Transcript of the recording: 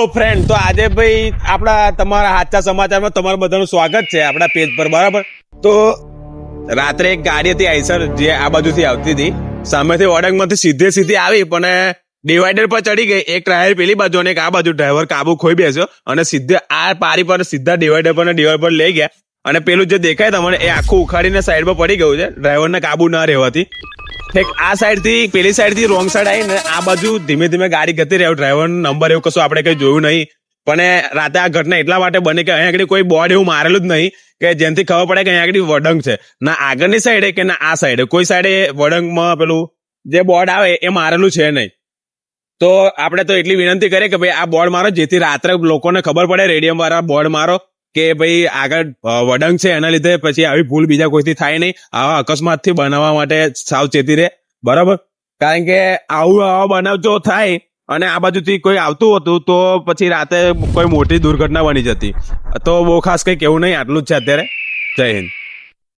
Hello friend, તો આજે ભાઈ આપણા તમારા સાચા સમાચારમાં તમારું બધાનું સ્વાગત છે આપણા પેજ પર, બરાબર? તો રાત્રે એક ગાડી હતી આઈસર, જે આ બાજુથી આવતી હતી, સામેથી વડંગમાંથી સીધી આવી, પણ ડિવાઈડર પર ચડી ગઈ. એક ટાયર પેલી બાજુ અને એક આ બાજુ. ડ્રાઈવર કાબુ ખોઈ બેસ્યો અને સીધે આ પારી પર સીધા ડિવાઈડર પર ડિવાઈડર પર લઈ ગયા. અને પેલું જે દેખાય તમને એ આખું ઉખાડીને સાઈડમાં પડી ગયું છે, ડ્રાઈવરને કાબુ ના રહેવાથી. આ સાઈડ થી પેલી સાઈડ થી રોંગ સાઈડ આવીને આ બાજુ ધીમે ધીમે ગાડી ગતી રહ્યો. ડ્રાઈવર નંબર એવું કશું આપણે કઈ જોયું નહીં, પણ રાતે આ ઘટના એટલા માટે બની કે અહીંયા આગળ કોઈ બોર્ડ એવું મારેલું જ નહીં કે જેનાથી ખબર પડે કે અહીંયા આગળ વડંગ છે. ના આગળની સાઈડે કે ના આ સાઈડે કોઈ સાઈડે વડંગમાં પેલું જે બોર્ડ આવે એ મારેલું છે નહીં. તો આપણે તો એટલી વિનંતી કરીએ કે ભાઈ આ બોર્ડ મારો, જેથી રાત્રે લોકોને ખબર પડે, રેડિયમ વાળા બોર્ડ મારો કે ભાઈ આગળ વડંગ છે, એના લીધે પછી આવી ભૂલ બીજા કોઈથી થાય નહીં. આવા અકસ્માતથી બનાવવા માટે સાવચેતી રહે, બરાબર? કારણ કે આવા બનાવ જો થાય અને આ બાજુથી કોઈ આવતું હતું તો પછી રાતે કોઈ મોટી દુર્ઘટના બની જતી. તો બહુ ખાસ કંઈ કેવું નહીં, આટલું જ છે અત્યારે. જય હિન્દ.